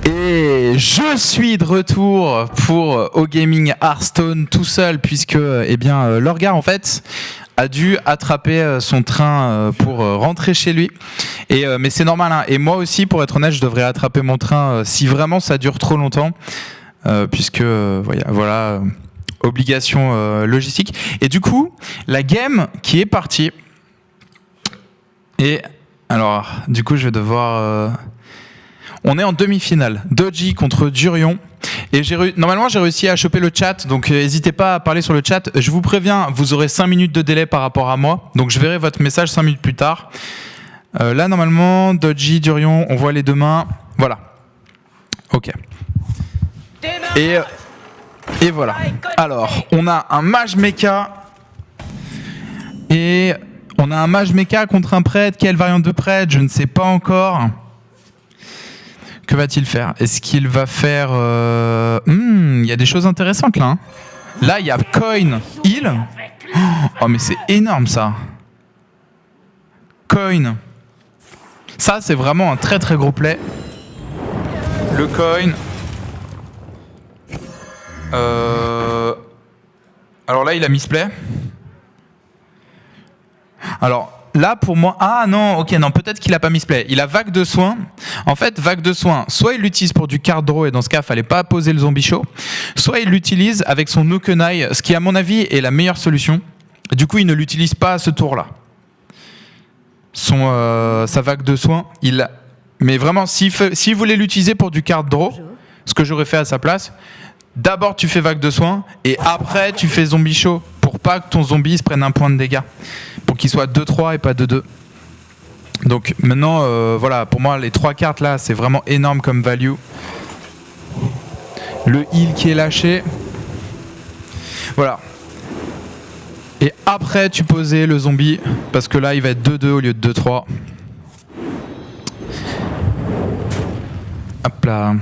Et je suis de retour pour OGaming Hearthstone tout seul puisque Lorgar en fait a dû attraper son train pour rentrer chez lui. Mais c'est normal, hein. Et moi aussi, pour être honnête, je devrais attraper mon train si vraiment ça dure trop longtemps puisque voilà obligation logistique. Et du coup, la game qui est partie. Et alors, du coup, je vais devoir... On est en demi-finale. Dodgy contre Durion. Et normalement, j'ai réussi à choper le chat. Donc, n'hésitez pas à parler sur le chat. Je vous préviens, vous aurez 5 minutes de délai par rapport à moi. Donc, je verrai votre message 5 minutes plus tard. Là, normalement, Dodgy, Durion, on voit les deux mains. Voilà. Ok. Et voilà. Alors, on a un mage mecha. Et on a un mage mecha contre un prêtre. Quelle variante de prêtre? Je ne sais pas encore. Que va-t-il faire? Est-ce qu'il va faire... Il y a des choses intéressantes là. Hein. Là, il y a Coin, Heal. Oh, mais c'est énorme ça. Coin. Ça, c'est vraiment un très très gros play. Le Coin. Alors là, il a misplay. Alors... Là, pour moi... Ah non, ok, non, peut-être qu'il a pas misplay. Il a vague de soins. En fait, vague de soins, soit il l'utilise pour du card draw, et dans ce cas, fallait pas poser le zombie show, soit il l'utilise avec son Nokenai, ce qui, à mon avis, est la meilleure solution. Du coup, il ne l'utilise pas à ce tour-là. Sa vague de soins, mais vraiment, s'il voulait l'utiliser pour du card draw, ce que j'aurais fait à sa place, d'abord tu fais vague de soins, et après tu fais zombie show, pour pas que ton zombie se prenne un point de dégâts. Pour qu'il soit 2-3 et pas 2-2. Donc maintenant, voilà, pour moi, les 3 cartes là, c'est vraiment énorme comme value. Le heal qui est lâché. Voilà. Et après, tu posais le zombie, parce que là, il va être 2-2 au lieu de 2-3. Hop là.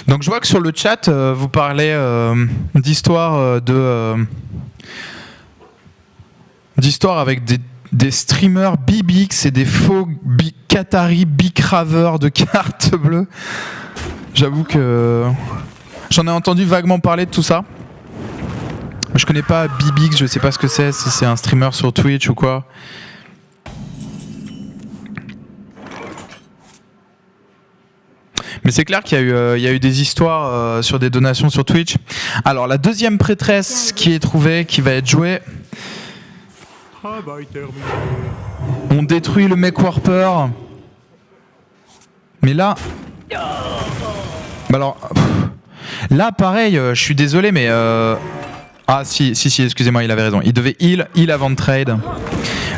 Donc je vois que sur le chat, vous parlez d'histoire d'histoire avec des streamers BBX et des faux Qatari bicraveurs de cartes bleues. J'avoue que j'en ai entendu vaguement parler de tout ça. Je connais pas BBX, je sais pas ce que c'est, si c'est un streamer sur Twitch ou quoi. Mais c'est clair qu'il y a eu des histoires sur des donations sur Twitch. Alors la deuxième prêtresse qui est trouvée, qui va être jouée. On détruit le mech warper. Mais là... alors... Là pareil, je suis désolé mais... Ah si, excusez-moi, il avait raison. Il devait heal avant de trade.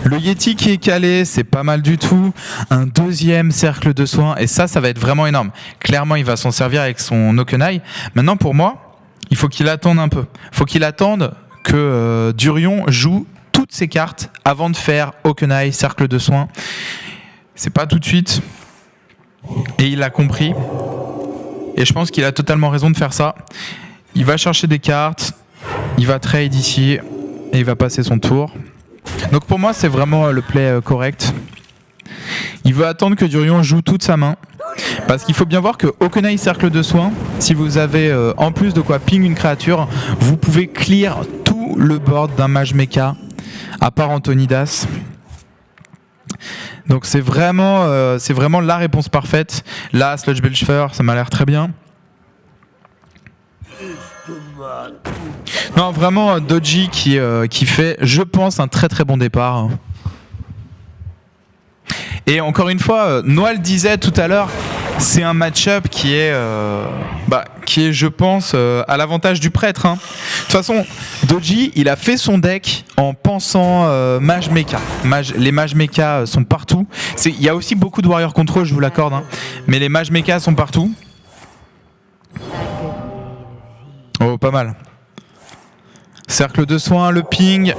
Le Yeti qui est calé, c'est pas mal du tout. Un deuxième cercle de soins, et ça va être vraiment énorme. Clairement, il va s'en servir avec son Nokenai. Maintenant, pour moi, il faut qu'il attende un peu. Il faut qu'il attende que Durion joue toutes ses cartes avant de faire Okenai, cercle de soins. C'est pas tout de suite. Et il a compris. Et je pense qu'il a totalement raison de faire ça. Il va chercher des cartes, il va trade ici, et il va passer son tour. Donc pour moi c'est vraiment le play correct. Il veut attendre que Durion joue toute sa main. Parce qu'il faut bien voir que Okenai cercle de soins, si vous avez en plus de quoi ping une créature, vous pouvez clear tout le board d'un mage mecha, à part Antonidas. Donc c'est vraiment la réponse parfaite. Là, Sludge Belcher, ça m'a l'air très bien. Non, vraiment, Dodgy qui fait, je pense, un très très bon départ. Et encore une fois, Noël disait tout à l'heure, c'est un match-up qui est, je pense, à l'avantage du prêtre. Hein. De toute façon, Dodgy, il a fait son deck en pensant mage mecha. Les mages mecha sont partout. Il y a aussi beaucoup de warrior control, je vous l'accorde, hein, mais les mages mecha sont partout. Oh, pas mal. Cercle de soins, le ping.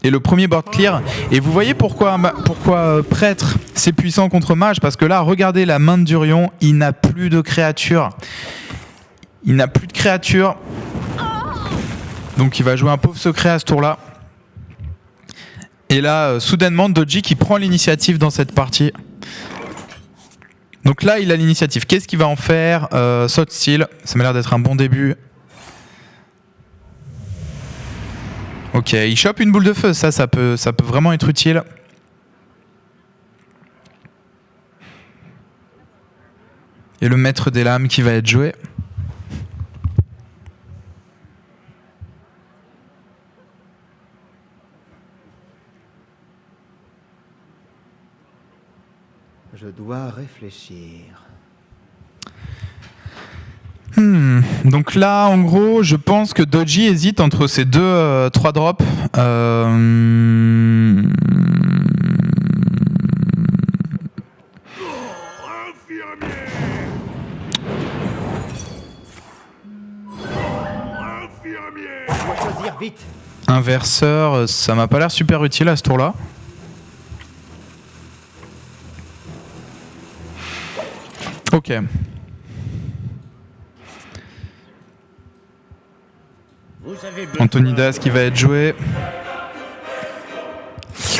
Et le premier board clear. Et vous voyez pourquoi prêtre c'est puissant contre mage parce que là, regardez la main de Durion, il n'a plus de créatures. Il n'a plus de créatures. Donc il va jouer un pauvre secret à ce tour-là. Et là, soudainement, Doji qui prend l'initiative dans cette partie. Donc là, il a l'initiative. Qu'est-ce qu'il va en faire? Saute style, ça m'a l'air d'être un bon début. Ok, il chope une boule de feu, ça peut vraiment être utile. Et le maître des lames qui va être joué. Je dois réfléchir. Donc là, en gros, je pense que Doji hésite entre ces deux 3 drops. Choisir vite. Inverseur, ça m'a pas l'air super utile à ce tour-là. Ok. Antonidas qui va être joué.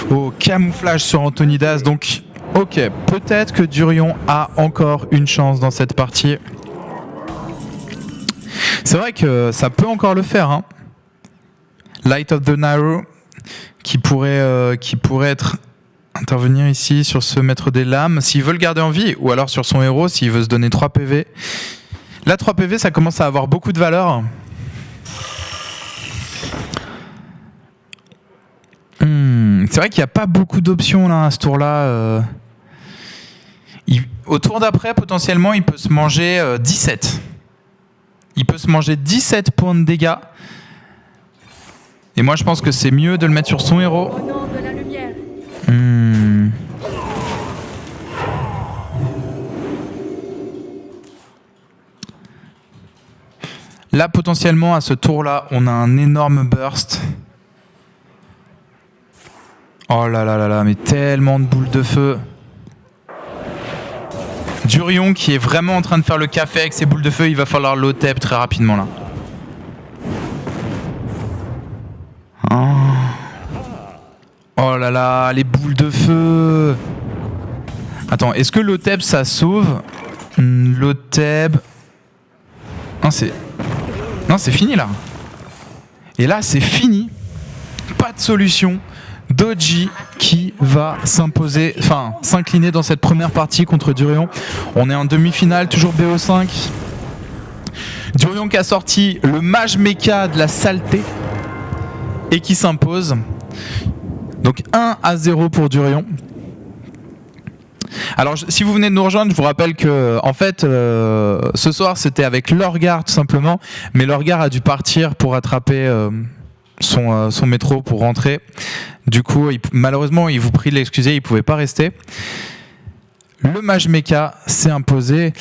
Oh, camouflage sur Antonidas. Donc, ok, peut-être que Durion a encore une chance dans cette partie. C'est vrai que ça peut encore le faire. Hein. Light of the Narrow qui pourrait intervenir ici sur ce maître des lames s'il veut le garder en vie, ou alors sur son héros s'il veut se donner 3 PV. Là, 3 PV, ça commence à avoir beaucoup de valeur. C'est vrai qu'il n'y a pas beaucoup d'options là à ce tour-là. Au tour d'après, potentiellement, il peut se manger 17. Il peut se manger 17 points de dégâts. Et moi, je pense que c'est mieux de le mettre sur son héros. Au nom de la lumière. Là, potentiellement, à ce tour-là, on a un énorme burst. Oh là là là là, mais tellement de boules de feu. Durion qui est vraiment en train de faire le café avec ses boules de feu, il va falloir l'OTEP très rapidement là. Oh là là, les boules de feu. Attends, est-ce que l'OTEP ça sauve? L'OTEP... Non, c'est fini là. Et là, c'est fini. Pas de solution. Doji qui va s'imposer, enfin s'incliner dans cette première partie contre Durion. On est en demi-finale, toujours BO5. Durion qui a sorti le mage mecha de la saleté et qui s'impose. Donc 1-0 pour Durion. Alors si vous venez de nous rejoindre, je vous rappelle que en fait ce soir c'était avec Lorgar tout simplement, mais Lorgar a dû partir pour attraper son métro pour rentrer. Du coup, malheureusement, il vous prie de l'excuser, il ne pouvait pas rester. Le mage mecha s'est imposé.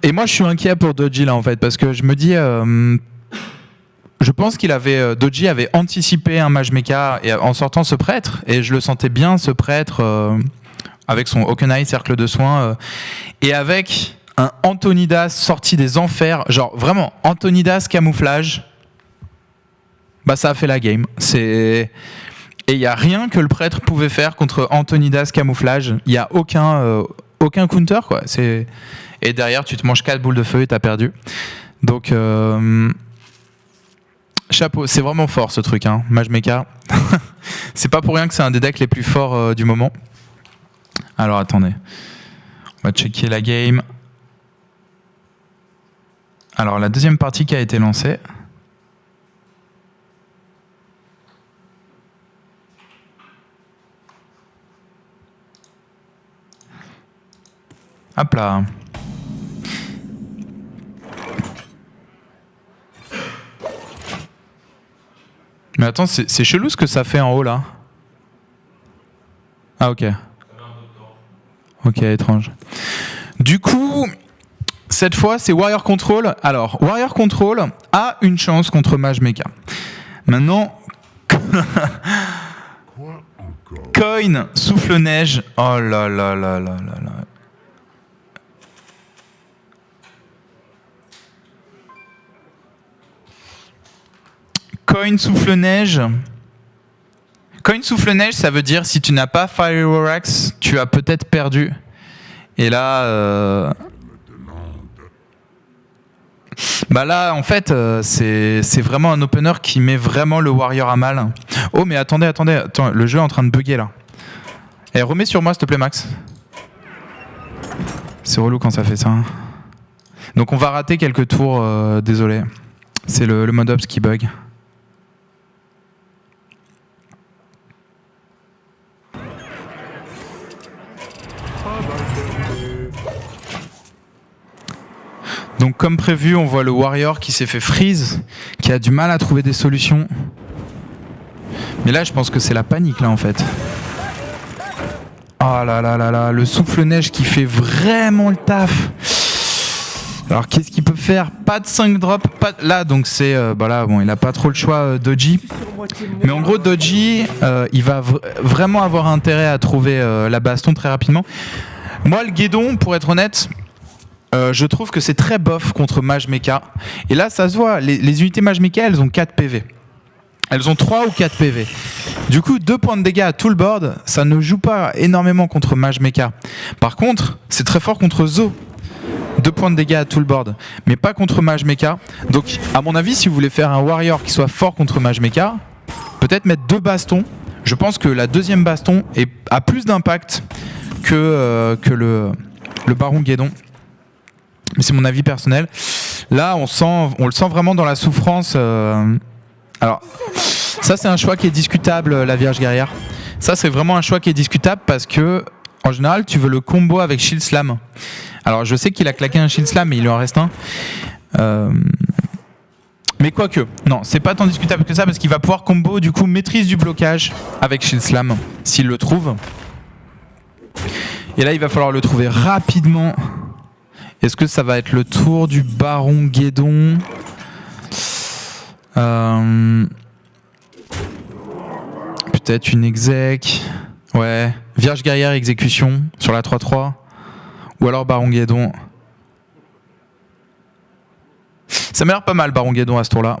Et moi, je suis inquiet pour Doji là en fait, parce que je me dis, je pense Doji avait anticipé un mage mecha en sortant ce prêtre, et je le sentais bien ce prêtre avec son Hawkeye cercle de soins et avec un Antonidas sorti des enfers, genre vraiment Antonidas camouflage. Bah ça a fait la game. Et il n'y a rien que le prêtre pouvait faire contre Antonidas camouflage. Il n'y a aucun counter, quoi. Et derrière, tu te manges 4 boules de feu et t'as perdu. Donc, chapeau. C'est vraiment fort, ce truc, hein. Mage Mecha. C'est pas pour rien que c'est un des decks les plus forts du moment. Alors, attendez. On va checker la game. Alors, la deuxième partie qui a été lancée... Hop là. Mais attends, c'est chelou ce que ça fait en haut là. Ah ok. Ok, étrange. Du coup, cette fois c'est Warrior Control. Alors, Warrior Control a une chance contre Mage Mecha. Maintenant... Coin, souffle-neige. Oh là là là là là là. Coin, souffle-neige. Coin, souffle-neige, ça veut dire si tu n'as pas Fireworks, tu as peut-être perdu. Et là... Bah là, en fait, c'est vraiment un opener qui met vraiment le warrior à mal. Oh, mais attendez, attends, le jeu est en train de bugger là. Eh, remets sur moi, s'il te plaît, Max. C'est relou quand ça fait ça. Hein. Donc on va rater quelques tours, désolé. C'est le mode ops qui bug. Donc comme prévu, on voit le warrior qui s'est fait freeze, qui a du mal à trouver des solutions. Mais là, je pense que c'est la panique là en fait. Oh là là là là, le souffle-neige qui fait vraiment le taf. Alors qu'est-ce qu'il peut faire? Pas de 5 drops, pas de... Là donc c'est... bah là, bon, il a pas trop le choix, Dodgy. Mais en gros, Dodgy, il va vraiment avoir intérêt à trouver la baston très rapidement. Moi, le guédon, pour être honnête... je trouve que c'est très bof contre Mage Mecha. Et là, ça se voit, les unités Mage Mecha, elles ont 4 PV. Elles ont 3 ou 4 PV. Du coup, 2 points de dégâts à tout le board, ça ne joue pas énormément contre Mage Mecha. Par contre, c'est très fort contre Zo. 2 points de dégâts à tout le board, mais pas contre Mage Mecha. Donc, à mon avis, si vous voulez faire un warrior qui soit fort contre Mage Mecha, peut-être mettre 2 bastons. Je pense que la deuxième baston a plus d'impact que le Baron Guédon. Mais c'est mon avis personnel. Là, on le sent vraiment dans la souffrance. Alors, ça c'est un choix qui est discutable, la Vierge Guerrière. Ça c'est vraiment un choix qui est discutable parce que, en général, tu veux le combo avec Shield Slam. Alors, je sais qu'il a claqué un Shield Slam, mais il lui en reste un. Mais quoique, non, c'est pas tant discutable que ça parce qu'il va pouvoir combo, du coup, maîtrise du blocage avec Shield Slam, s'il le trouve. Et là, il va falloir le trouver rapidement. Est-ce que ça va être le tour du Baron Guédon? Peut-être une exec. Ouais. Vierge Guerrière exécution sur la 3-3. Ou alors Baron Guédon. Ça m'a l'air pas mal, Baron Guédon, à ce tour-là.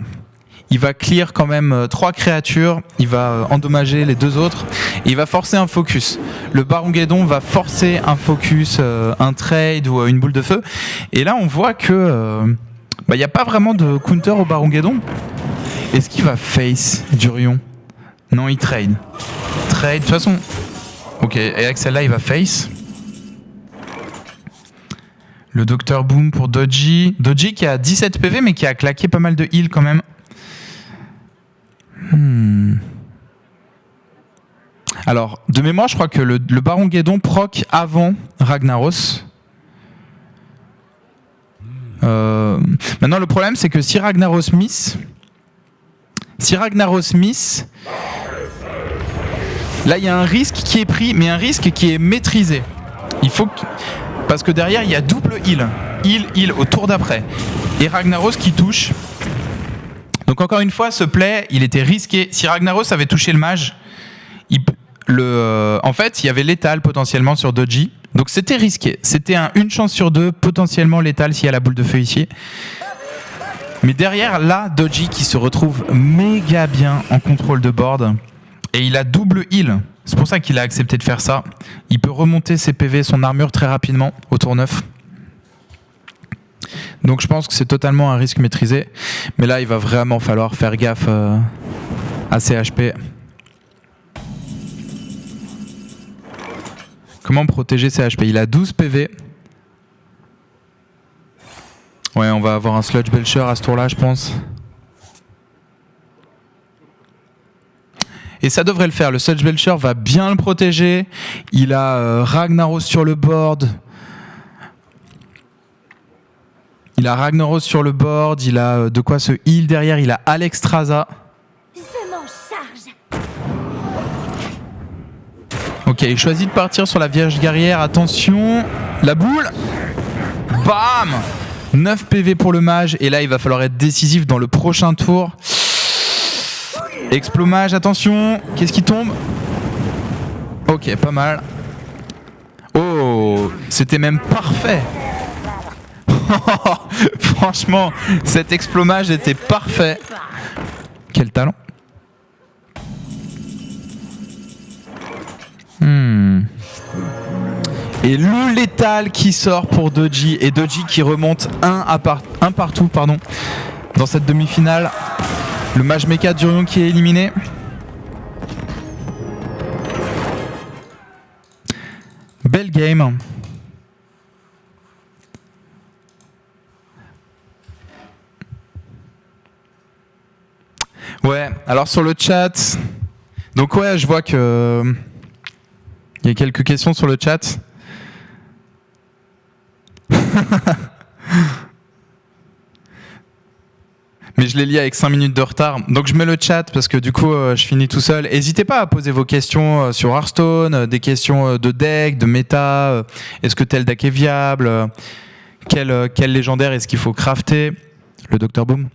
Il va clear quand même 3 créatures. Il va endommager les 2 autres. Et il va forcer un focus. Le Baron Guédon va forcer un focus, un trade ou une boule de feu. Et là, on voit que il n'y a pas vraiment de counter au Baron Guédon. Est-ce qu'il va face Durion? Non, il trade. Trade, de toute façon... Ok, et avec celle-là, il va face. Le Dr Boom pour Dodgy. Dodgy qui a 17 PV, mais qui a claqué pas mal de heal quand même. Alors, de mémoire, je crois que le Baron Guédon proc avant Ragnaros. Maintenant, le problème, c'est que si Ragnaros miss, là, il y a un risque qui est pris, mais un risque qui est maîtrisé. Il faut parce que derrière, il y a double heal. Heal au tour d'après. Et Ragnaros qui touche. Donc encore une fois, ce play, il était risqué. Si Ragnaros avait touché le mage, en fait, il y avait létal potentiellement sur Dodgy. Donc c'était risqué. C'était une chance sur 2, potentiellement létal s'il y a la boule de feu ici. Mais derrière, là, Dodgy qui se retrouve méga bien en contrôle de board. Et il a double heal. C'est pour ça qu'il a accepté de faire ça. Il peut remonter ses PV, son armure très rapidement au tour 9. Donc je pense que c'est totalement un risque maîtrisé. Mais là, il va vraiment falloir faire gaffe à ses HP. Comment protéger ses HP? Il a 12 PV. Ouais, on va avoir un Sludge Belcher à ce tour-là, je pense. Et ça devrait le faire. Le Sludge Belcher va bien le protéger. Il a Ragnaros sur le board. Il a Ragnaros sur le board. Il a de quoi se heal derrière. Il a Alexstrasza. Je m'en charge. Ok, il choisit de partir sur la Vierge Guerrière. Attention. La boule. Bam! 9 PV pour le mage. Et là, il va falloir être décisif dans le prochain tour. Explomage, attention. Qu'est-ce qui tombe? Ok, pas mal. Oh, c'était même parfait. Franchement, cet explomage était parfait. Quel talent. Et le létal qui sort pour Doji. Et Doji qui remonte un partout pardon, dans cette demi-finale. Le mage mecha Durion qui est éliminé. Belle game. Ouais, alors sur le chat, donc ouais, je vois que il y a quelques questions sur le chat. Mais je les lis avec 5 minutes de retard. Donc je mets le chat parce que du coup je finis tout seul. N'hésitez pas à poser vos questions sur Hearthstone, des questions de deck, de méta. Est-ce que tel deck est viable? Quel légendaire est-ce qu'il faut crafter? Le Dr Boom.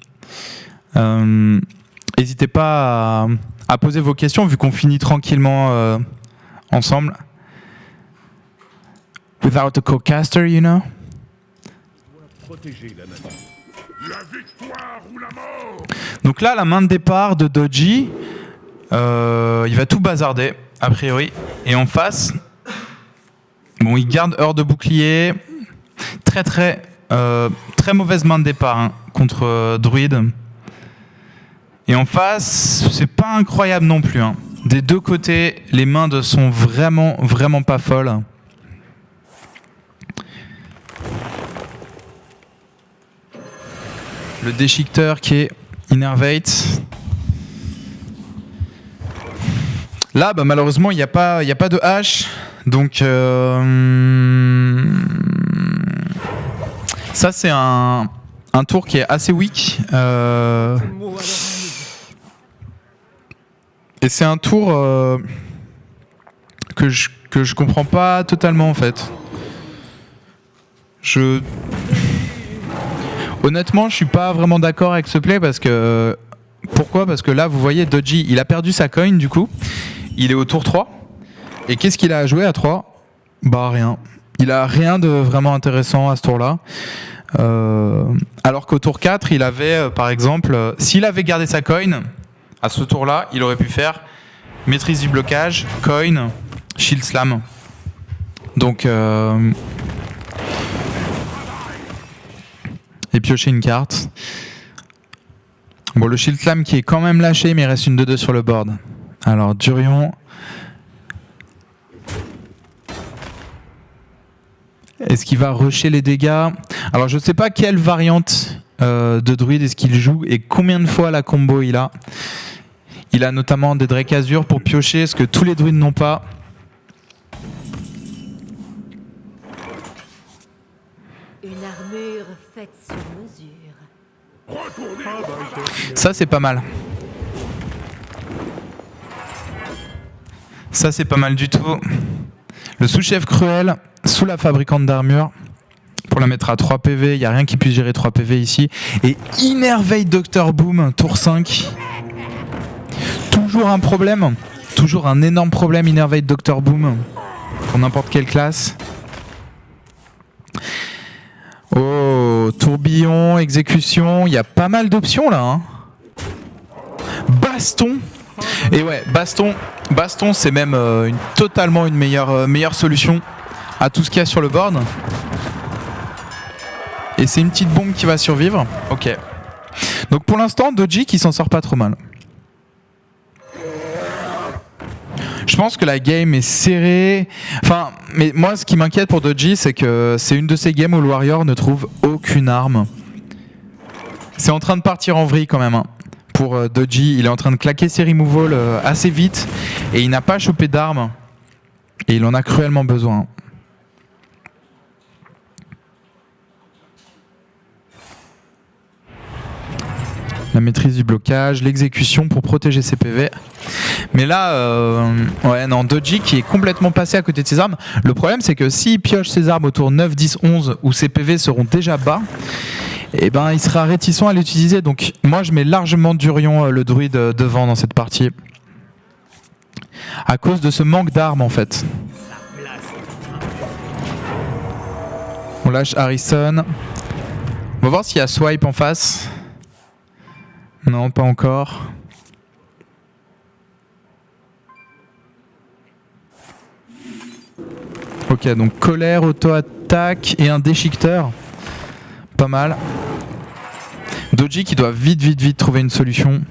N'hésitez pas à poser vos questions vu qu'on finit tranquillement ensemble. Without a co-caster, you know. Protéger la nation. La victoire ou la mort. Donc là, la main de départ de Doji, il va tout bazarder, a priori. Et en face, bon, il garde heure de bouclier. Très mauvaise main de départ hein, contre Druide. Et en face, c'est pas incroyable non plus. Hein. Des deux côtés, les mains sont vraiment pas folles. Le déchiqueteur qui est Innervate. Là, bah, malheureusement, il n'y a pas de hache. Donc, ça, c'est un tour qui est assez weak. Et c'est un tour que je comprends pas totalement, en fait. Honnêtement, je suis pas vraiment d'accord avec ce play parce que... Pourquoi? Parce que là, vous voyez, Doji, il a perdu sa coin du coup. Il est au tour 3. Et qu'est-ce qu'il a à jouer à 3? Bah rien. Il a rien de vraiment intéressant à ce tour-là. Alors qu'au tour 4, il avait, par exemple... S'il avait gardé sa coin, à ce tour-là, il aurait pu faire maîtrise du blocage, coin, shield slam. Donc... Et piocher une carte. Bon, le shield slam qui est quand même lâché, mais il reste une 2-2 sur le board. Alors, Durion. Est-ce qu'il va rusher les dégâts? Alors, je ne sais pas quelle variante de druide est-ce qu'il joue et combien de fois la combo il a. Il a notamment des Drake Azur pour piocher, ce que tous les druides n'ont pas. Une armure faite sur mesure. Ça, c'est pas mal. Ça, c'est pas mal du tout. Le sous-chef cruel sous la fabricante d'armure pour la mettre à 3 PV. Il n'y a rien qui puisse gérer 3 PV ici. Et Innervate Dr Boom, tour 5. Toujours un problème. Toujours un énorme problème, Innervate Dr Boom. Pour n'importe quelle classe. Oh, tourbillon, exécution. Il y a pas mal d'options là. Hein. Baston. Et ouais, baston c'est même totalement une meilleure solution à tout ce qu'il y a sur le board. Et c'est une petite bombe qui va survivre. Ok. Donc pour l'instant, Doji qui s'en sort pas trop mal. Je pense que la game est serrée. Enfin, mais moi ce qui m'inquiète pour Doji, c'est que c'est une de ces games où le Warrior ne trouve aucune arme. C'est en train de partir en vrille quand même. Hein. Pour Doji, il est en train de claquer ses removals assez vite et il n'a pas chopé d'armes et il en a cruellement besoin. La maîtrise du blocage, l'exécution pour protéger ses PV. Mais là, ouais, non, Doji qui est complètement passé à côté de ses armes. Le problème, c'est que s'il pioche ses armes au tour 9, 10, 11 où ses PV seront déjà bas, eh ben, il sera réticent à l'utiliser. Donc moi je mets largement Durion le druide devant dans cette partie. à cause de ce manque d'armes en fait. On lâche Harrison. On va voir s'il y a swipe en face. Non, pas encore. Ok, donc colère, auto-attaque et un déchiqueteur. Pas mal. Doji qui doit vite trouver une solution.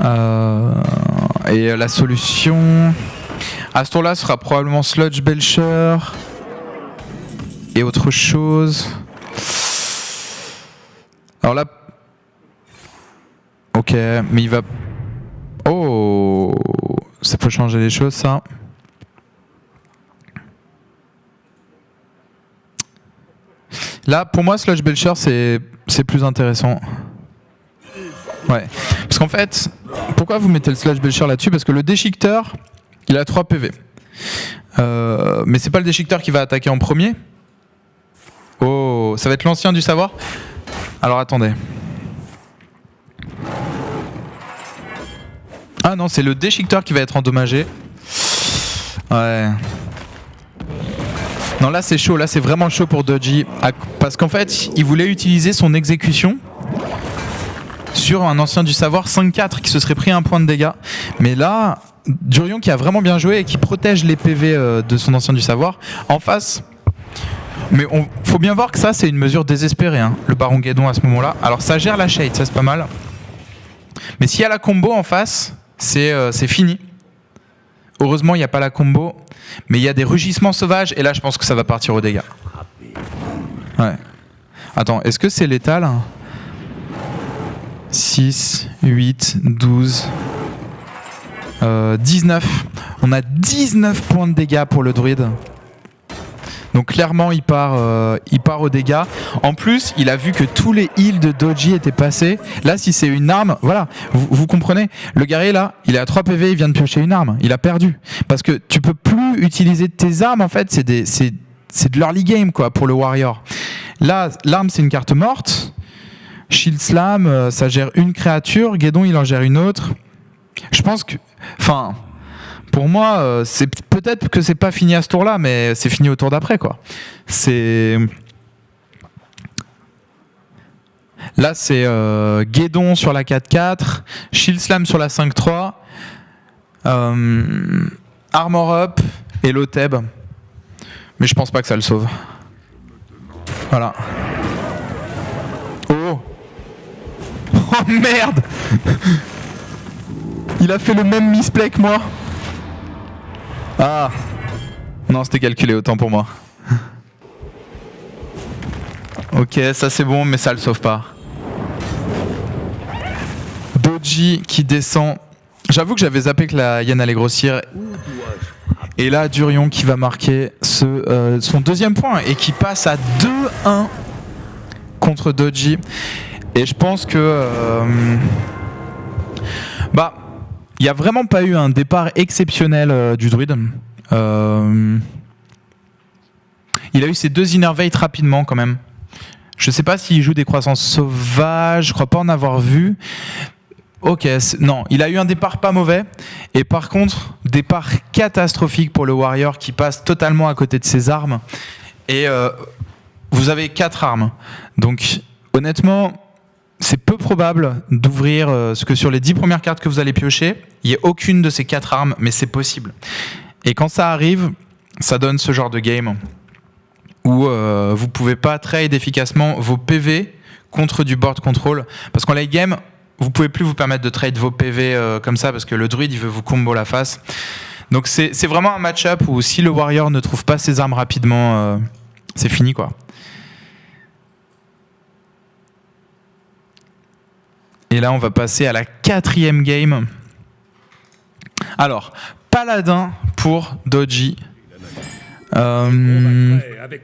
Et la solution à ce tour-là sera probablement Sludge Belcher et autre chose. Alors là, ok, mais il va. Oh, ça peut changer les choses, ça. Là, pour moi, Sludge Belcher, c'est plus intéressant. Ouais. Parce qu'en fait, pourquoi vous mettez le Sludge Belcher là-dessus? Parce que le déchiqueteur, il a 3 PV. Mais c'est pas le déchiqueteur qui va attaquer en premier. Oh, ça va être l'ancien du savoir. Alors attendez. Ah non, c'est le déchiqueteur qui va être endommagé. Ouais. Non, là c'est chaud, là c'est vraiment chaud pour Doji. Parce qu'en fait, il voulait utiliser son exécution sur un ancien du savoir 5-4 qui se serait pris un point de dégâts. Mais là, Durion qui a vraiment bien joué et qui protège les PV de son ancien du savoir. En face, mais faut bien voir que ça c'est une mesure désespérée, hein, le Baron Guédon à ce moment-là. Alors ça gère la shade, ça c'est pas mal. Mais s'il y a la combo en face, c'est fini. Heureusement il n'y a pas la combo. Mais il y a des rugissements sauvages et là je pense que ça va partir aux dégâts. Ouais. Attends, est-ce que c'est létal? 6, 8, 12, 19. On a 19 points de dégâts pour le druide. Donc clairement il part aux dégâts. En plus il a vu que tous les heals de Doji étaient passés. Là si c'est une arme, voilà, vous comprenez. Le guerrier là, il est à 3 PV, il vient de piocher une arme. Il a perdu. Parce que tu peux plus utiliser tes armes en fait, c'est de l'early game quoi pour le warrior. Là l'arme c'est une carte morte. Shield Slam, ça gère une créature. Guédon il en gère une autre. Je pense que... Enfin... Pour moi, c'est peut-être que c'est pas fini à ce tour-là, mais c'est fini au tour d'après, quoi. Là, c'est Guédon sur la 4-4, Shield Slam sur la 5-3, Armor Up et Loteb. Mais je pense pas que ça le sauve. Voilà. Oh. Oh merde. Il a fait le même misplay que moi. Ah non, c'était calculé, autant pour moi. Ok, ça c'est bon, mais ça le sauve pas. Doji qui descend. J'avoue que j'avais zappé que la hyène allait grossir. Et là, Durion qui va marquer son deuxième point et qui passe à 2-1 contre Doji. Et je pense que... il n'y a vraiment pas eu un départ exceptionnel du druide. Il a eu ses 2 innervate rapidement quand même. Je sais pas s'il joue des croissances sauvages, je crois pas en avoir vu. Ok, non, il a eu un départ pas mauvais. Et par contre, départ catastrophique pour le warrior qui passe totalement à côté de ses armes. Et vous avez 4 armes. Donc honnêtement... C'est peu probable d'ouvrir ce que sur les 10 premières cartes que vous allez piocher, il n'y ait aucune de ces 4 armes, mais c'est possible. Et quand ça arrive, ça donne ce genre de game où vous ne pouvez pas trade efficacement vos PV contre du board control. Parce qu'en late game, vous ne pouvez plus vous permettre de trade vos PV comme ça parce que le druide il veut vous combo la face. Donc c'est vraiment un match-up où si le warrior ne trouve pas ses armes rapidement, c'est fini quoi. Et là, on va passer à la 4e game. Alors, Paladin pour Doji.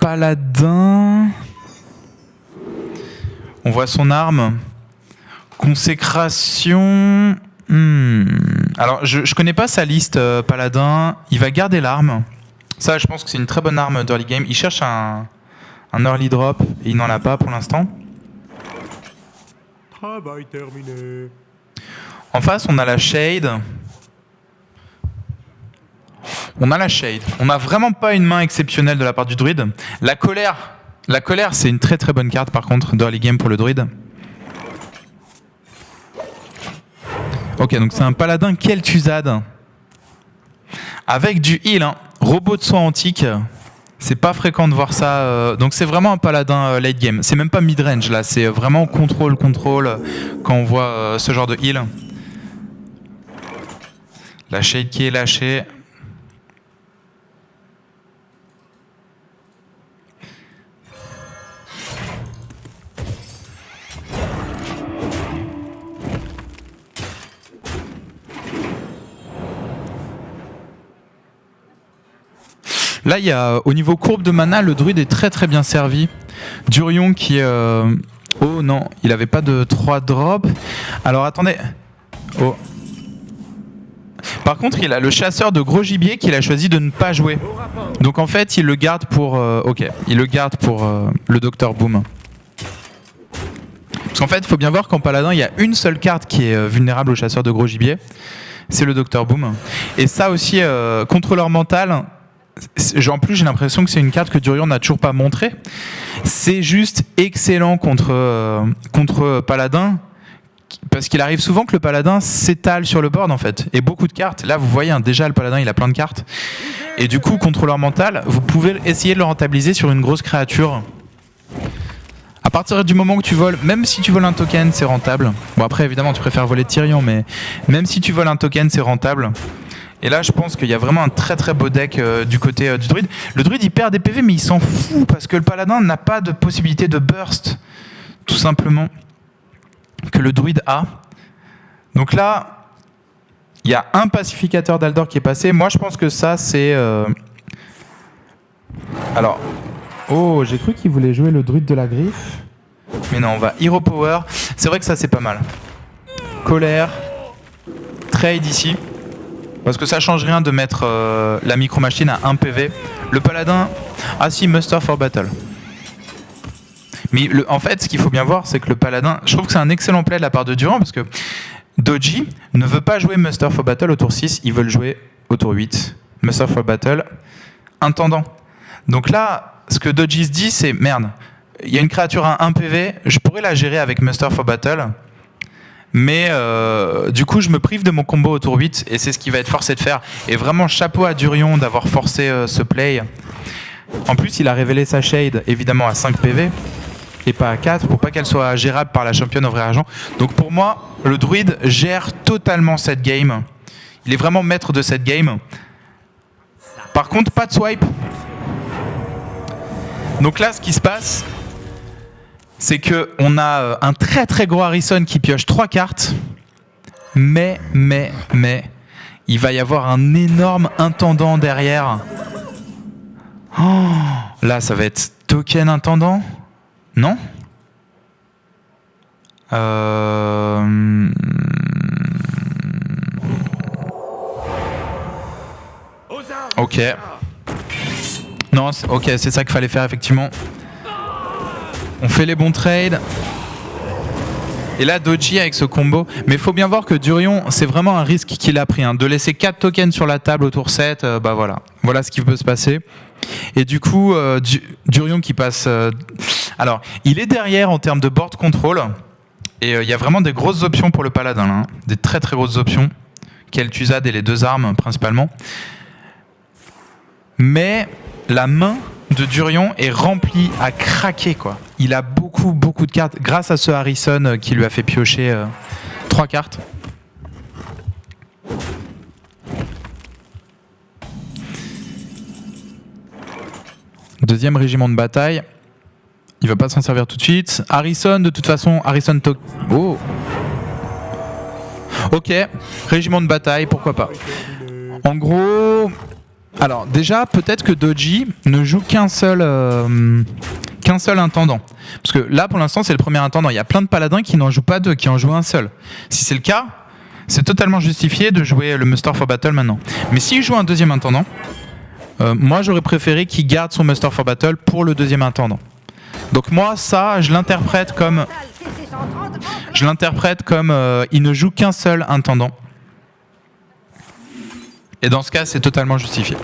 Paladin. On voit son arme. Consécration. Alors, je connais pas sa liste, Paladin. Il va garder l'arme. Ça, je pense que c'est une très bonne arme d'early game. Il cherche un early drop et il n'en a pas pour l'instant. Travail terminé. En face, on a la Shade. On a la Shade. On n'a vraiment pas une main exceptionnelle de la part du druide. La colère, c'est une très très bonne carte par contre d'early game pour le druide. Ok, donc c'est un paladin Kel'Thuzad. Avec du heal, hein. Robot de soin antique. C'est pas fréquent de voir ça. Donc c'est vraiment un paladin late game. C'est même pas mid-range là, c'est vraiment contrôle quand on voit ce genre de heal. La Shade qui est lâchée. Là, il y a, au niveau courbe de mana, le druide est très très bien servi. Durion qui... Oh non, il avait pas de 3 drops. Alors attendez. Oh. Par contre, il a le chasseur de gros gibier qu'il a choisi de ne pas jouer. Donc en fait, il le garde pour... ok, il le garde pour le Dr Boom. Parce qu'en fait, il faut bien voir qu'en paladin, il y a une seule carte qui est vulnérable au chasseur de gros gibier. C'est le Dr Boom. Et ça aussi, contrôleur mental... En plus, j'ai l'impression que c'est une carte que Durion n'a toujours pas montrée. C'est juste excellent contre Paladin, parce qu'il arrive souvent que le Paladin s'étale sur le board en fait, et beaucoup de cartes. Là, vous voyez, hein, déjà le Paladin, il a plein de cartes. Et du coup, contrôleur mental, vous pouvez essayer de le rentabiliser sur une grosse créature. À partir du moment que tu voles, même si tu voles un token, c'est rentable. Bon, après, évidemment, tu préfères voler Tyrion, mais même si tu voles un token, c'est rentable. Et là, je pense qu'il y a vraiment un très très beau deck du côté du druide. Le druide, il perd des PV, mais il s'en fout parce que le paladin n'a pas de possibilité de burst, tout simplement, que le druide a. Donc là, il y a un pacificateur d'Aldor qui est passé. Moi, je pense que ça, c'est... Alors... Oh, j'ai cru qu'il voulait jouer le druide de la griffe. Mais non, on va Hero Power. C'est vrai que ça, c'est pas mal. Colère. Trade ici. Parce que ça change rien de mettre la micro-machine à 1 PV. Le paladin... Ah si, Muster for Battle. Mais en fait, ce qu'il faut bien voir, c'est que le paladin... Je trouve que c'est un excellent play de la part de Durand, parce que Doji ne veut pas jouer Muster for Battle au tour 6, ils veulent jouer au tour 8. Muster for Battle, intendant. Donc là, ce que Doji se dit, c'est... Merde, il y a une créature à 1 PV, je pourrais la gérer avec Muster for Battle... Mais du coup, je me prive de mon combo au tour 8 et c'est ce qu'il va être forcé de faire. Et vraiment, chapeau à Durion d'avoir forcé ce play. En plus, il a révélé sa Shade, évidemment, à 5 PV et pas à 4 pour pas qu'elle soit gérable par la championne au vrai argent. Donc pour moi, le druide gère totalement cette game. Il est vraiment maître de cette game. Par contre, pas de swipe. Donc là, ce qui se passe... c'est qu'on a un très très gros Harrison qui pioche 3 cartes, mais, il va y avoir un énorme intendant derrière. Oh, là, ça va être token intendant ? Non ? Ok. Non, ok, c'est ça qu'il fallait faire effectivement. On fait les bons trades. Et là, Doji avec ce combo. Mais il faut bien voir que Durion, c'est vraiment un risque qu'il a pris. Hein. De laisser 4 tokens sur la table au tour 7, bah voilà. Voilà ce qui peut se passer. Et du coup, Durion qui passe... Alors, il est derrière en termes de board control. Et il y a vraiment des grosses options pour le paladin. Là, hein. Des très très grosses options. Kel'Thuzad et les 2 armes principalement. Mais la main de Durion est rempli à craquer quoi. Il a beaucoup de cartes grâce à ce Harrison qui lui a fait piocher 3 cartes. Deuxième régiment de bataille. Il va pas s'en servir tout de suite. Harrison, de toute façon, Oh. Ok, régiment de bataille, pourquoi pas. En gros... Alors déjà, peut-être que Doji ne joue qu'un seul intendant. Parce que là, pour l'instant, c'est le premier intendant. Il y a plein de paladins qui n'en jouent pas 2, qui en jouent un seul. Si c'est le cas, c'est totalement justifié de jouer le Muster for Battle maintenant. Mais s'il joue un deuxième intendant, moi, j'aurais préféré qu'il garde son Muster for Battle pour le deuxième intendant. Donc moi, ça, je l'interprète comme il ne joue qu'un seul intendant. Et dans ce cas, c'est totalement justifié.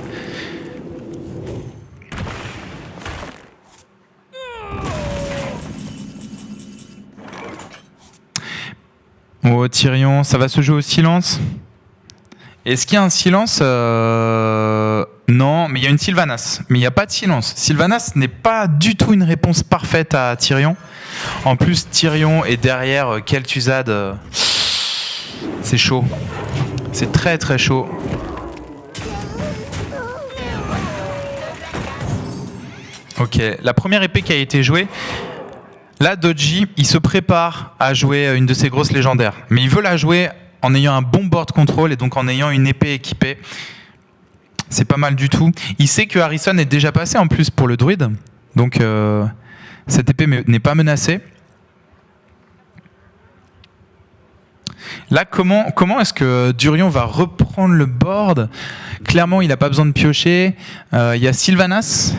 Oh, Tyrion, ça va se jouer au silence. Est-ce qu'il y a un silence Non, mais il y a une Sylvanas. Mais il n'y a pas de silence. Sylvanas n'est pas du tout une réponse parfaite à Tyrion. En plus, Tyrion est derrière Kel'Thuzad. C'est chaud. C'est très très chaud. Ok, la première épée qui a été jouée. Là, Doji, il se prépare à jouer une de ses grosses légendaires. Mais il veut la jouer en ayant un bon board control et donc en ayant une épée équipée. C'est pas mal du tout. Il sait que Harrison est déjà passé en plus pour le druide. Donc cette épée n'est pas menacée. Là, comment est-ce que Durion va reprendre le board? Clairement, il n'a pas besoin de piocher. Il y a Sylvanas.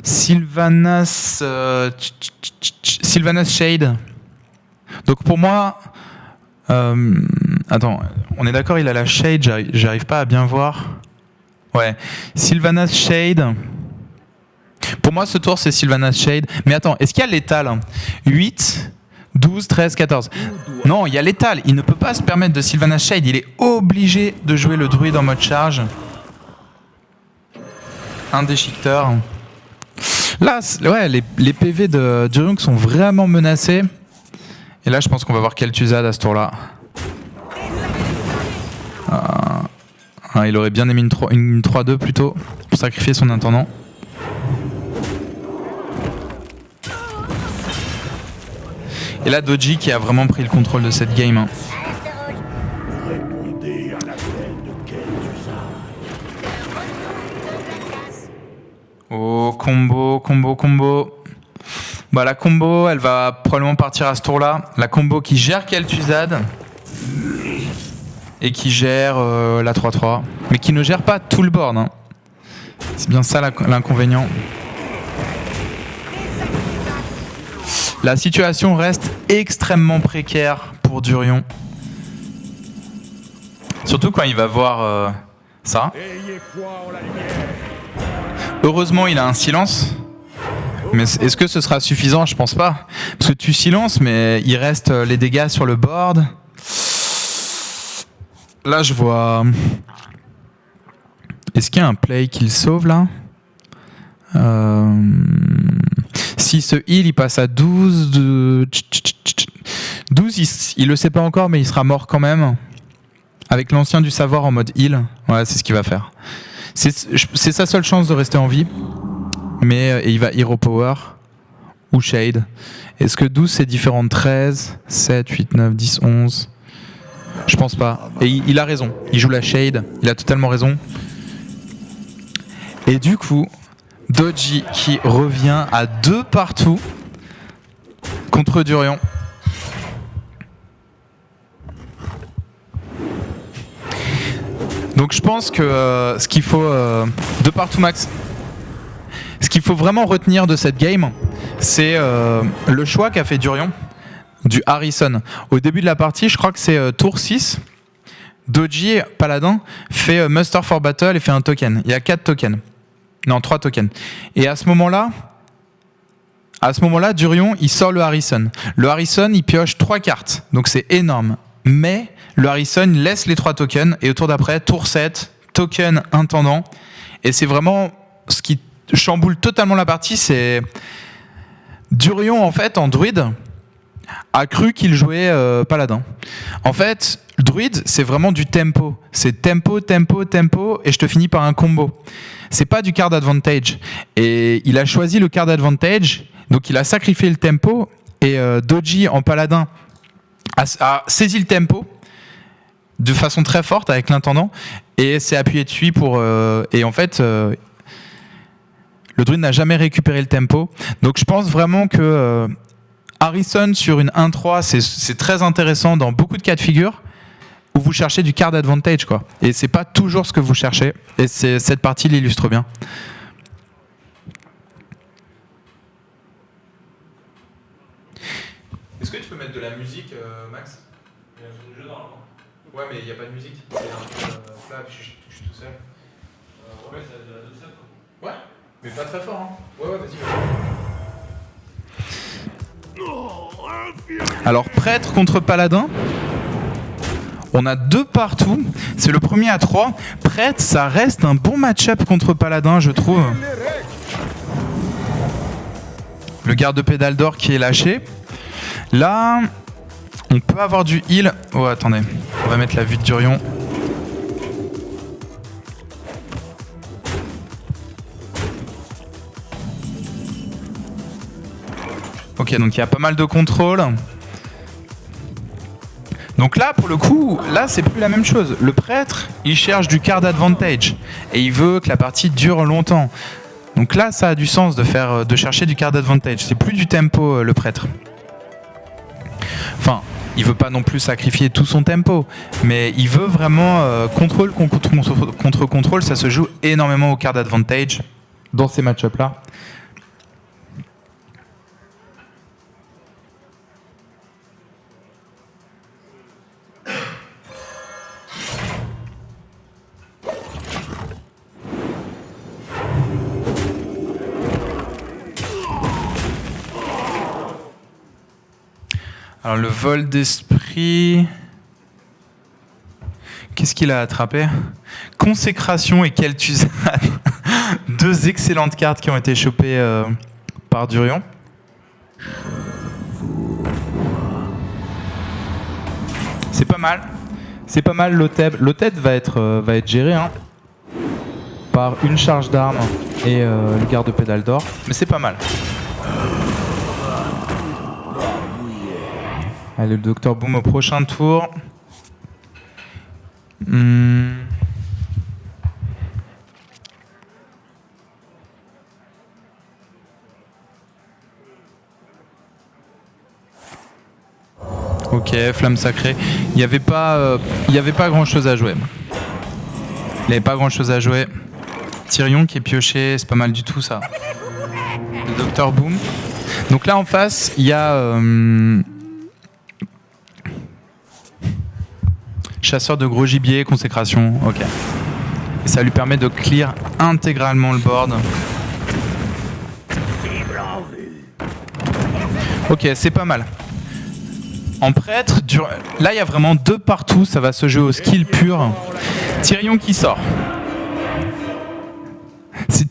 Sylvanas Shade. Donc pour moi... attends, on est d'accord, il a la Shade, j'arrive pas à bien voir. Ouais, Sylvanas Shade. Pour moi, ce tour, c'est Sylvanas Shade. Mais attends, est-ce qu'il y a l'étal? 8, 12, 13, 14. Non, il y a l'étal. Il ne peut pas se permettre de Sylvanas Shade. Il est obligé de jouer le druide en mode charge. Un déchiqueteur. Là, ouais, les PV de Durion sont vraiment menacés. Et là, je pense qu'on va voir Kel'Thuzad à ce tour-là. Il aurait bien aimé une 3-2 plutôt, pour sacrifier son intendant. Et là, Doji qui a vraiment pris le contrôle de cette game. Hein. Répondez à l'appel de Kel'Thuzad. Oh, combo. Bah, la combo, elle va probablement partir à ce tour-là. La combo qui gère Kel'Thuzad et qui gère la 3-3, mais qui ne gère pas tout le board. Hein. C'est bien ça l'inconvénient. La situation reste extrêmement précaire pour Durion. Surtout quand il va voir ça. Ayez foi en la lumière. Heureusement, il a un silence. Mais est-ce que ce sera suffisant? Je pense pas. Parce que tu silences, mais il reste les dégâts sur le board. Là, je vois... Est-ce qu'il y a un play qui le sauve, là? Si ce heal, il passe à 12... 12, il le sait pas encore, mais il sera mort quand même. Avec l'ancien du savoir en mode heal. Ouais, c'est ce qu'il va faire. C'est sa seule chance de rester en vie. Mais il va Hero Power ou Shade. Est-ce que 12 c'est différent de 13, 7, 8, 9, 10, 11? Je pense pas. Et il a raison. Il joue la Shade. Il a totalement raison. Et du coup, Doji qui revient à 2 partout contre Durion. Donc je pense que ce qu'il faut... 2 partout max. Ce qu'il faut vraiment retenir de cette game, c'est le choix qu'a fait Durion du Harrison. Au début de la partie, je crois que c'est tour 6. Doji, paladin, fait Muster for Battle et fait un token. Il y a 4 tokens. Non, 3 tokens. Et à ce moment-là, Durion, il sort le Harrison. Le Harrison, il pioche 3 cartes. Donc c'est énorme. Mais le Harrison laisse les 3 tokens. Et au tour d'après, tour 7, token intendant. Et c'est vraiment ce qui chamboule totalement la partie. C'est Durion, en fait, en druide, a cru qu'il jouait paladin. En fait, le druide, c'est vraiment du tempo. C'est tempo, et je te finis par un combo. C'est pas du card advantage. Et il a choisi le card advantage, donc il a sacrifié le tempo, et Doji, en paladin, a saisi le tempo de façon très forte avec l'intendant, et s'est appuyé dessus pour... et en fait... le druide n'a jamais récupéré le tempo. Donc je pense vraiment que Harrison sur une 1-3, c'est très intéressant dans beaucoup de cas de figure où vous cherchez du card advantage, quoi. Et c'est pas toujours ce que vous cherchez. Et cette partie l'illustre bien. Est-ce que tu peux mettre de la musique, Max? Ouais, mais il n'y a pas de musique. C'est un peu plat, puis je suis tout seul. Ouais, ça de la dubstep quoi. Ouais, mais pas très fort, hein. Ouais, vas-y. Alors, prêtre contre paladin. On a 2 partout. C'est le premier à 3. Prêtre, ça reste un bon match-up contre paladin, je trouve. Le garde pédale d'or qui est lâché. Là, on peut avoir du heal. Oh, attendez. On va mettre la vue de Durion. Ok, donc il y a pas mal de contrôle. Donc là, pour le coup, là, c'est plus la même chose. Le prêtre, il cherche du card advantage. Et il veut que la partie dure longtemps. Donc là, ça a du sens de chercher du card advantage. C'est plus du tempo, le prêtre. Enfin, il veut pas non plus sacrifier tout son tempo. Mais il veut vraiment contrôle contre contrôle. Ça se joue énormément au card advantage dans ces match-ups-là. Alors le vol d'esprit... Qu'est-ce qu'il a attrapé? Consécration et Kel'Thuzad. 2 excellentes cartes qui ont été chopées par Durion. C'est pas mal. C'est pas mal l'Oteb. L'Oteb va être géré hein, par une charge d'armes et le garde pédale d'or. Mais c'est pas mal. Allez, le Dr Boom au prochain tour. Ok, flamme sacrée. Il n'y avait pas grand chose à jouer. Il n'y avait pas grand chose à jouer. Tyrion qui est pioché, c'est pas mal du tout ça. Le Dr Boom. Donc là en face, il y a chasseur de gros gibier, consécration, ok. Et ça lui permet de clear intégralement le board. Ok, c'est pas mal. En prêtre, là il y a vraiment 2 partout, ça va se jouer au skill pur. Tyrion qui sort.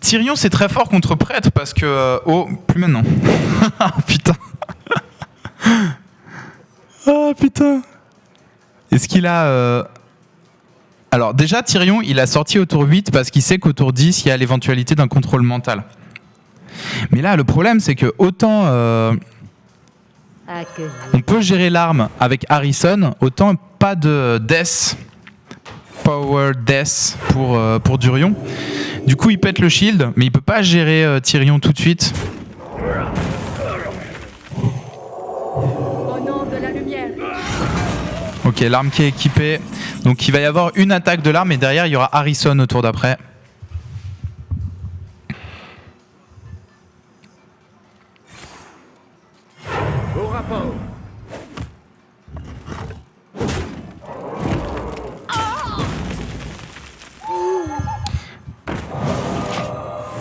Tyrion c'est très fort contre prêtre parce que... oh, plus maintenant. Putain. Ah putain. Est-ce qu'il a... Alors déjà Tyrion il a sorti au tour 8 parce qu'il sait qu'au tour 10 il y a l'éventualité d'un contrôle mental. Mais là le problème c'est que autant on peut gérer l'arme avec Harrison, autant pas de death, power death pour Durion. Du coup il pète le shield mais il peut pas gérer Tyrion tout de suite. Ok, l'arme qui est équipée. Donc il va y avoir une attaque de l'arme et derrière il y aura Harrison au tour d'après. Au rapport.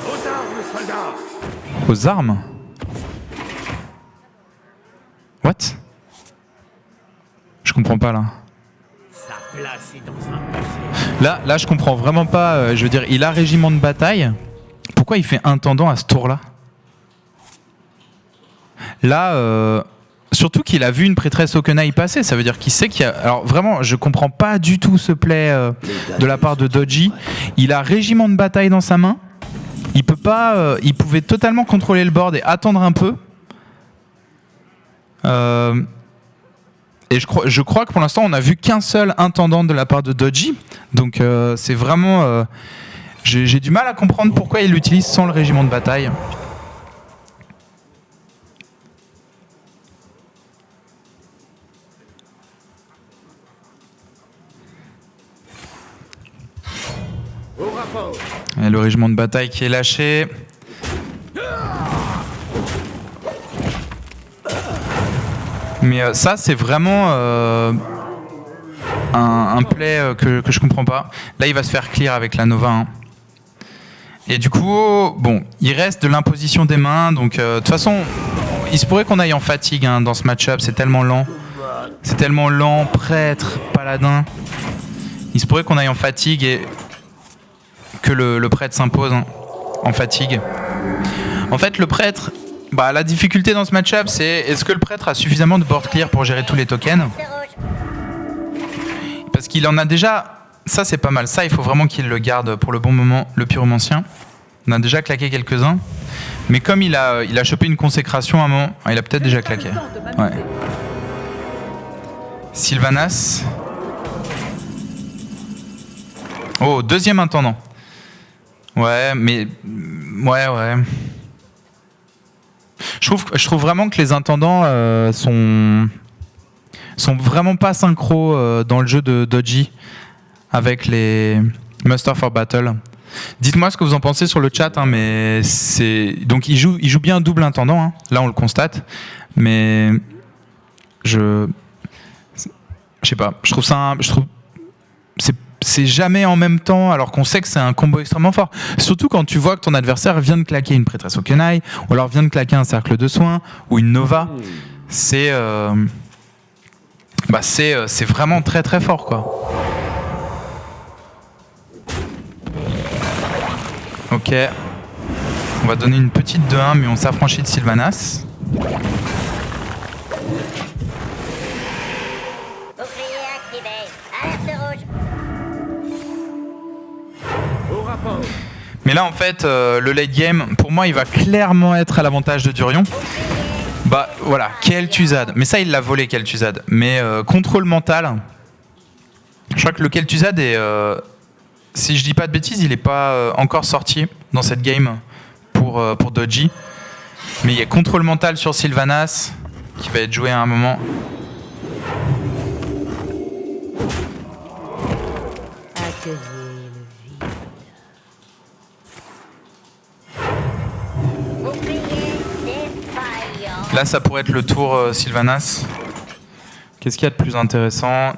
Aux armes, soldats. Aux armes? What? Je comprends pas là. Sa place est dans un Là je comprends vraiment pas. Je veux dire, il a régiment de bataille. Pourquoi il fait intendant à ce tour-là? Là, surtout qu'il a vu une prêtresse Aukenaï passer. Ça veut dire qu'il sait qu'il y a... Alors vraiment, je comprends pas du tout ce play de la part de Dodgy. Il a régiment de bataille dans sa main. Il peut pas... il pouvait totalement contrôler le board et attendre un peu. Et je crois que pour l'instant, on n'a vu qu'un seul intendant de la part de Dodgy. Donc c'est vraiment... j'ai du mal à comprendre pourquoi il l'utilise sans le régiment de bataille. Au rapport. Et le régiment de bataille qui est lâché. Mais ça, c'est vraiment... un play que je comprends pas. Là, il va se faire clear avec la Nova 1. Et du coup, bon, il reste de l'imposition des mains. Donc, de toute façon, il se pourrait qu'on aille en fatigue hein, dans ce match-up. C'est tellement lent. C'est tellement lent, prêtre, paladin. Il se pourrait qu'on aille en fatigue et que le prêtre s'impose hein, en fatigue. En fait, le prêtre, bah, la difficulté dans ce match-up, c'est est-ce que le prêtre a suffisamment de board clear pour gérer tous les tokens? Parce qu'il en a déjà... Ça, c'est pas mal. Ça, il faut vraiment qu'il le garde pour le bon moment, le pyromancien. On a déjà claqué quelques-uns. Mais comme il a chopé une consécration à un moment... il a peut-être déjà claqué. Ouais. Sylvanas. Oh, deuxième intendant. Ouais, mais... Ouais. Je trouve vraiment que les intendants sont vraiment pas synchro dans le jeu de Dodgy avec les Muster for Battle. Dites-moi ce que vous en pensez sur le chat, hein, mais c'est donc il joue bien un double intendant. Hein. Là, on le constate, mais je sais pas. Je trouve c'est jamais en même temps, alors qu'on sait que c'est un combo extrêmement fort. Surtout quand tu vois que ton adversaire vient de claquer une prêtresse au Kenai, ou alors vient de claquer un cercle de soins, ou une Nova. C'est vraiment très très fort, quoi. Ok. On va donner une petite 2-1, mais on s'affranchit de Sylvanas. Mais là, en fait, le late game, pour moi, il va clairement être à l'avantage de Durion. Bah voilà, Kel'Thuzad. Mais ça, il l'a volé, Kel'Thuzad. Mais contrôle mental. Je crois que le Kel'Thuzad est... si je dis pas de bêtises, il n'est pas encore sorti dans cette game pour Dodgy. Mais il y a contrôle mental sur Sylvanas qui va être joué à un moment. Là, ça pourrait être le tour Sylvanas. Qu'est-ce qu'il y a de plus intéressant?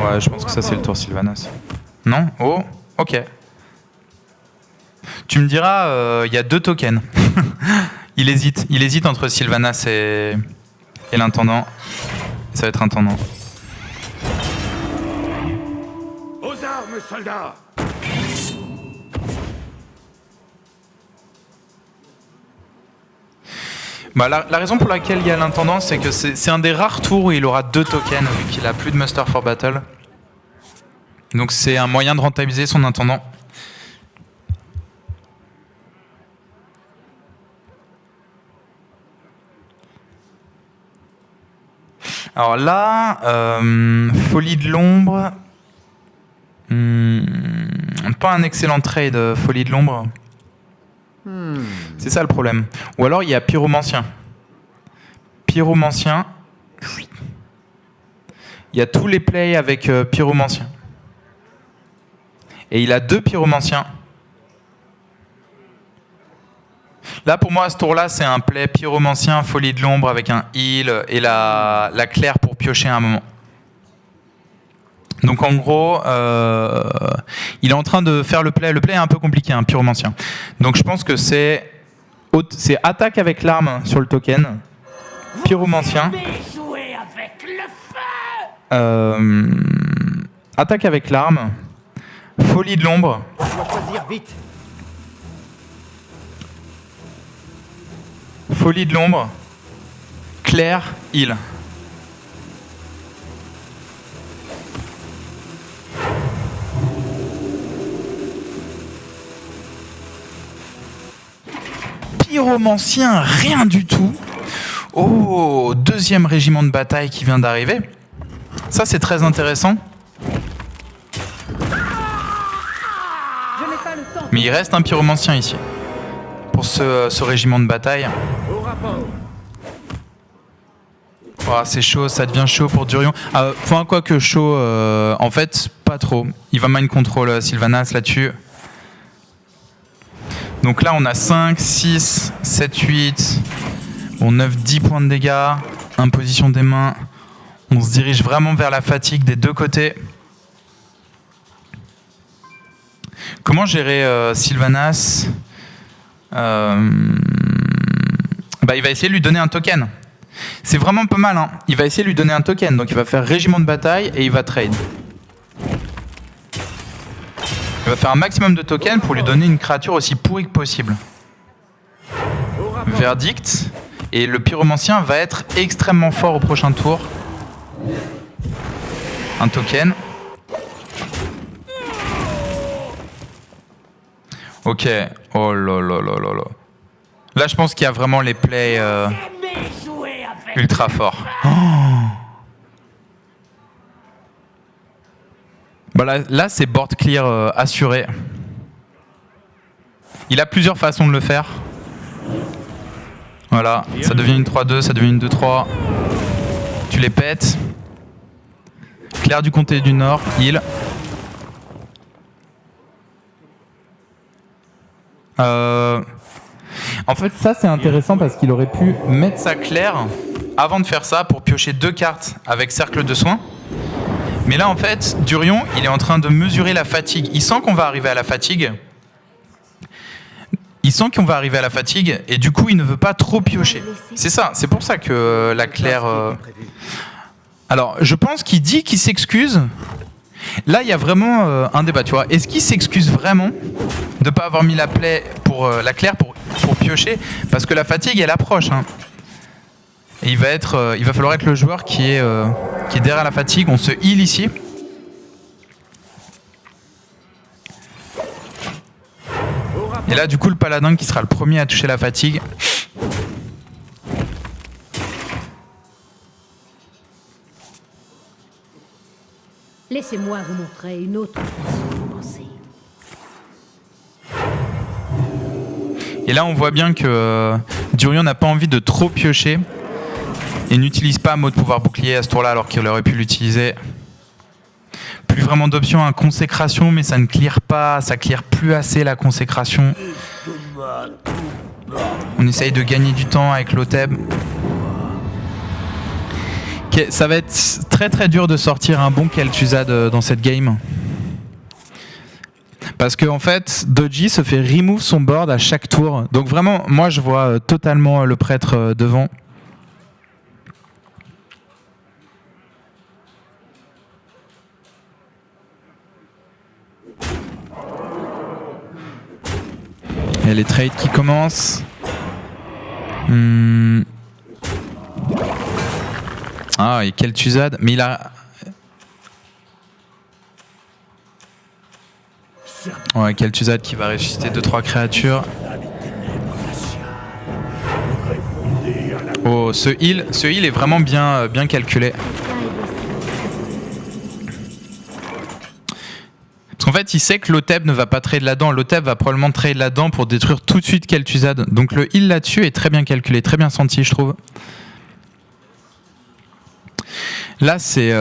Ouais, je pense que ça, c'est le tour Sylvanas. Non? Oh, ok. Tu me diras, il y a 2 tokens. Il hésite entre Sylvanas et l'intendant. Ça va être intendant. Aux armes, soldats! Bah, la raison pour laquelle il y a l'intendant, c'est que c'est un des rares tours où il aura 2 tokens, vu qu'il a plus de Muster for Battle. Donc c'est un moyen de rentabiliser son intendant. Alors là, Folie de l'ombre. Pas un excellent trade, Folie de l'ombre. C'est ça le problème. Ou alors il y a Pyromancien. Pyromancien. Il y a tous les plays avec Pyromancien. Et il a 2 Pyromanciens. Là pour moi à ce tour-là c'est un play Pyromancien, Folie de l'ombre avec un heal et la claire pour piocher à un moment. Donc en gros, il est en train de faire le play. Le play est un peu compliqué, hein, Pyromancien. Donc je pense que c'est attaque avec l'arme sur le token. Pyromancien. Attaque avec l'arme. Folie de l'ombre. Folie de l'ombre. Claire, heal. Pyromancien, rien du tout. Oh, 2e régiment de bataille qui vient d'arriver. Ça, c'est très intéressant. Mais il reste un pyromancien ici. Pour ce régiment de bataille. Oh, c'est chaud, ça devient chaud pour Durion. Enfin, quoi que chaud, en fait, pas trop. Il va mind control Sylvanas là-dessus. Donc là, on a 5, 6, 7, 8, bon, 9, 10 points de dégâts, imposition des mains. On se dirige vraiment vers la fatigue des deux côtés. Comment gérer Sylvanas? Il va essayer de lui donner un token. C'est vraiment pas mal, hein. Il va essayer de lui donner un token. Donc il va faire régiment de bataille et il va trade. Il va faire un maximum de tokens pour lui donner une créature aussi pourrie que possible. Verdict. Et le pyromancien va être extrêmement fort au prochain tour. Un token. Ok. Oh là là là là là. Là, je pense qu'il y a vraiment les plays ultra forts. Oh. Là c'est board clear assuré. Il a plusieurs façons de le faire. Voilà, ça devient une 3-2, ça devient une 2-3. Tu les pètes. Claire du comté du Nord, heal. En fait, ça c'est intéressant parce qu'il aurait pu mettre sa Claire avant de faire ça pour piocher 2 cartes avec cercle de soins. Mais là, en fait, Durion, il est en train de mesurer la fatigue. Il sent qu'on va arriver à la fatigue. Et du coup, il ne veut pas trop piocher. C'est ça, c'est pour ça que la Claire... Alors, je pense qu'il dit qu'il s'excuse. Là, il y a vraiment un débat, tu vois. Est-ce qu'il s'excuse vraiment de ne pas avoir mis la Claire pour piocher? Parce que la fatigue, elle approche, hein. Et il va falloir être le joueur qui est derrière la fatigue. On se heal ici. Et là, du coup, le paladin qui sera le premier à toucher la fatigue. Laissez-moi vous montrer une autre façon de penser. Et là, on voit bien que Durion n'a pas envie de trop piocher. Et n'utilise pas mot de pouvoir bouclier à ce tour-là alors qu'il aurait pu l'utiliser. Plus vraiment d'options à consécration, mais ça ne clear pas, ça clear plus assez la consécration. On essaye de gagner du temps avec l'Oteb. Okay, ça va être très très dur de sortir un bon Kel'Thuzad dans cette game. Parce que en fait, Doji se fait remove son board à chaque tour. Donc vraiment, moi je vois totalement le prêtre devant. Il y a les trades qui commencent. Ah, et Kel'Thuzad. Mais il a... Ouais, Kel'Thuzad qui va ressusciter 2-3 créatures. Oh, ce heal est vraiment bien calculé. Parce qu'en fait, il sait que l'Oteb ne va pas trade là-dedans. L'Oteb va probablement trade là-dedans pour détruire tout de suite Kel'Thuzad. Donc le heal là-dessus est très bien calculé, très bien senti, je trouve. Là, c'est...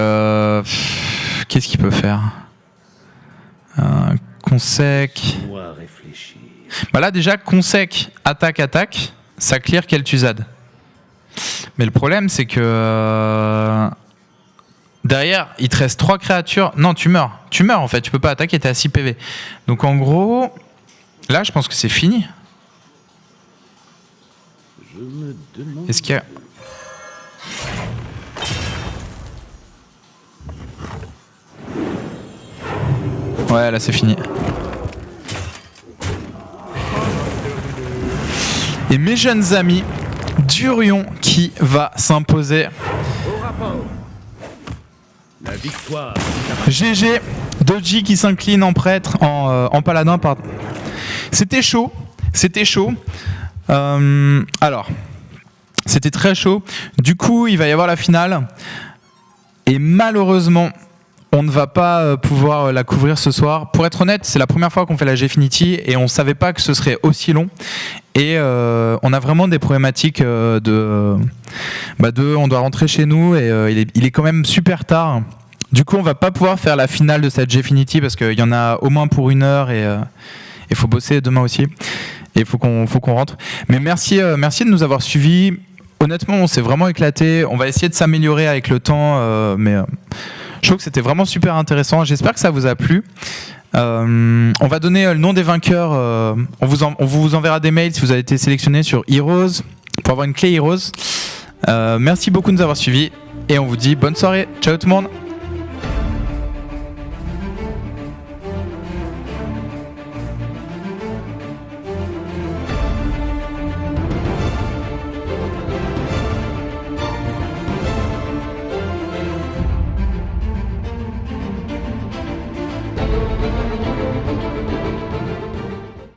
Qu'est-ce qu'il peut faire? Consec... Bah là, déjà, consec, attaque, ça clear Kel'Thuzad. Mais le problème, c'est que... derrière, il te reste 3 créatures. Non, tu meurs. Tu meurs, en fait. Tu peux pas attaquer, t'es à 6 PV. Donc, en gros... Là, je pense que c'est fini. Est-ce qu'il y a... Ouais, là, c'est fini. Et mes jeunes amis, Durion qui va s'imposer. La victoire. GG, Doji qui s'incline en prêtre, en paladin, pardon. C'était chaud, alors, c'était très chaud. Du coup, il va y avoir la finale. Et malheureusement, on ne va pas pouvoir la couvrir ce soir. Pour être honnête, c'est la première fois qu'on fait la Gfinity et on ne savait pas que ce serait aussi long. Et on a vraiment des problématiques on doit rentrer chez nous et il est quand même super tard. Du coup, on va pas pouvoir faire la finale de cette Gfinity parce qu'il y en a au moins pour 1 heure et il faut bosser demain aussi. Et il faut qu'on rentre. Mais merci de nous avoir suivis. honnêtement, on s'est vraiment éclaté. On va essayer de s'améliorer avec le temps, mais je trouve que c'était vraiment super intéressant. J'espère que ça vous a plu. On va donner le nom des vainqueurs. On vous enverra des mails si vous avez été sélectionné sur Heroes pour avoir une clé Heroes. Merci beaucoup de nous avoir suivis et on vous dit bonne soirée. Ciao tout le monde.